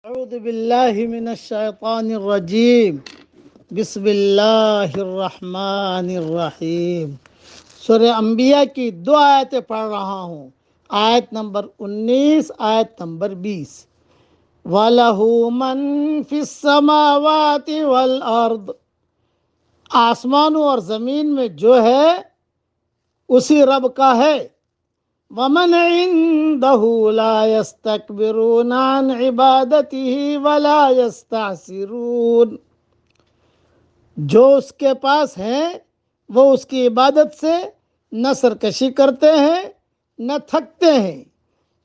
اعوذ باللہ من الشیطان الرجیم بسم اللہ الرحمن الرحیم۔ سورہ انبیاء کی 2 آیتیں پڑھ رہا ہوں، آیت نمبر 19، آیت نمبر 20۔ وَلَهُ مَن فِي السَّمَاوَاتِ وَالْأَرْضِ، آسمانوں اور زمین میں جو ہے اسی رب کا ہے۔ وَمَنْ عِنْدَهُ لَا يَسْتَكْبِرُونَ عَنْ عِبَادَتِهِ وَلَا يَسْتَعْسِرُونَ، جو اس کے پاس ہیں وہ اس کی عبادت سے نہ سرکشی کرتے ہیں نہ تھکتے ہیں۔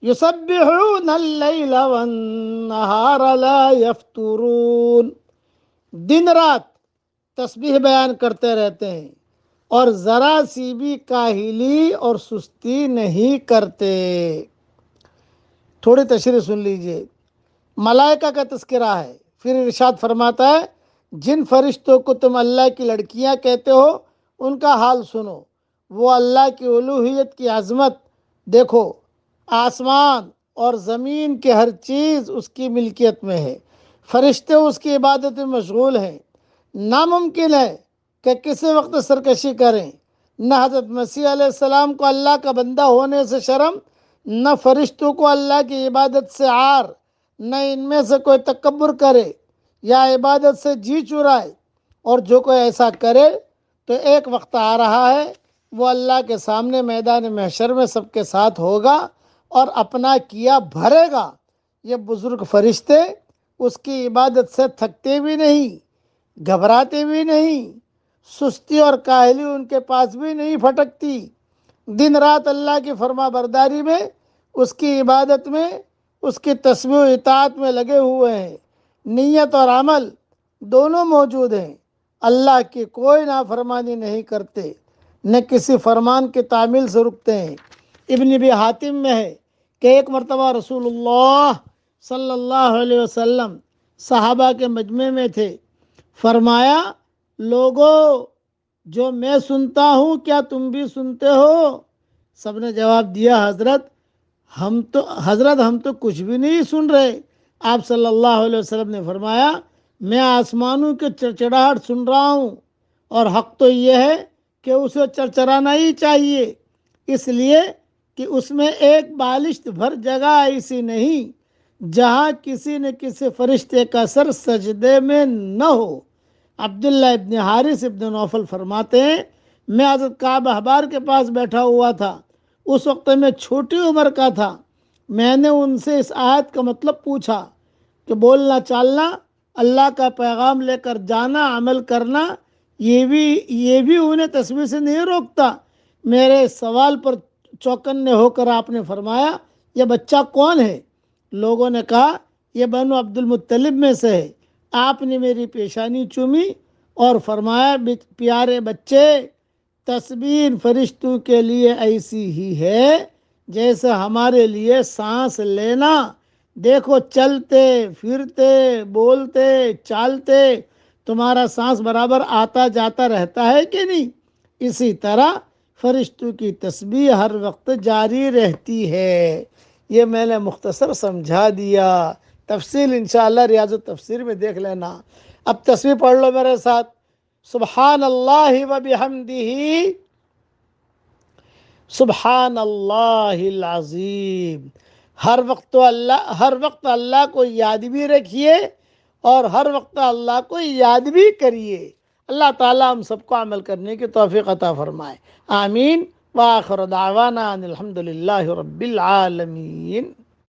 يُسَبِّحُونَ اللَّيْلَ وَالنَّهَارَ لَا يَفْتُرُونَ، دن رات تسبیح بیان کرتے رہتے ہیں اور ذرا سی بھی کاہلی اور سستی نہیں کرتے۔ تھوڑی تشریح سن لیجئے۔ ملائکہ کا تذکرہ ہے، پھر ارشاد فرماتا ہے جن فرشتوں کو تم اللہ کی لڑکیاں کہتے ہو ان کا حال سنو، وہ اللہ کی الوہیت کی عظمت دیکھو۔ آسمان اور زمین کی ہر چیز اس کی ملکیت میں ہے، فرشتے اس کی عبادت میں مشغول ہیں۔ ناممکن ہے کہ کسی وقت سرکشی کریں۔ نہ حضرت مسیح علیہ السلام کو اللہ کا بندہ ہونے سے شرم، نہ فرشتوں کو اللہ کی عبادت سے عار، نہ ان میں سے کوئی تکبر کرے یا عبادت سے جی چرائے، اور جو کوئی ایسا کرے تو ایک وقت آ رہا ہے وہ اللہ کے سامنے میدان محشر میں سب کے ساتھ ہوگا اور اپنا کیا بھرے گا۔ یہ بزرگ فرشتے اس کی عبادت سے تھکتے بھی نہیں، گھبراتے بھی نہیں، سستی اور کاہلی ان کے پاس بھی نہیں پھٹکتی۔ دن رات اللہ کی فرما برداری میں، اس کی عبادت میں، اس کی تسبیح و اطاعت میں لگے ہوئے ہیں۔ نیت اور عمل دونوں موجود ہیں، اللہ کی کوئی نافرمانی نہیں کرتے، نہ کسی فرمان کی تعمیل سے رکتے ہیں۔ ابن ابی حاتم میں ہے کہ ایک مرتبہ رسول اللہ صلی اللہ علیہ وسلم صحابہ کے مجمع میں تھے، فرمایا لوگو جو میں سنتا ہوں کیا تم بھی سنتے ہو؟ سب نے جواب دیا ہم تو کچھ بھی نہیں سن رہے۔ آپ صلی اللہ علیہ وسلم نے فرمایا میں آسمانوں کی چڑچڑاہٹ سن رہا ہوں، اور حق تو یہ ہے کہ اسے چرچرانا ہی چاہیے، اس لیے کہ اس میں ایک بالشت بھر جگہ ایسی نہیں جہاں کسی نہ کسی فرشتے کا سر سجدے میں نہ ہو۔ عبداللہ ابن حارث ابن نوفل فرماتے ہیں میں حضرت کعب احبار کے پاس بیٹھا ہوا تھا، اس وقت میں چھوٹی عمر کا تھا۔ میں نے ان سے اس آیت کا مطلب پوچھا کہ بولنا چالنا، اللہ کا پیغام لے کر جانا، عمل کرنا، یہ بھی انہیں تسبیح سے نہیں روکتا۔ میرے سوال پر چوکنے ہو کر آپ نے فرمایا یہ بچہ کون ہے؟ لوگوں نے کہا یہ بنو عبد المطلب میں سے ہے۔ آپ نے میری پیشانی چومی اور فرمایا پیارے بچے، تسبیح فرشتوں کے لیے ایسی ہی ہے جیسے ہمارے لیے سانس لینا۔ دیکھو چلتے پھرتے بولتے چالتے تمہارا سانس برابر آتا جاتا رہتا ہے کہ نہیں؟ اسی طرح فرشتوں کی تسبیح ہر وقت جاری رہتی ہے۔ یہ میں نے مختصر سمجھا دیا، تفصیل انشاءاللہ ریاض التفسیر میں دیکھ لینا۔ اب تسبیح پڑھ لو میرے ساتھ، سبحان اللہ و بحمدہ سبحان اللہ العظیم۔ ہر وقت اللہ کو یاد بھی رکھیے اور ہر وقت اللہ کو یاد بھی کریے۔ اللہ تعالیٰ ہم سب کو عمل کرنے کی توفیق عطا فرمائے، آمین۔ وآخر دعوانا ان الحمد للہ رب العالمین۔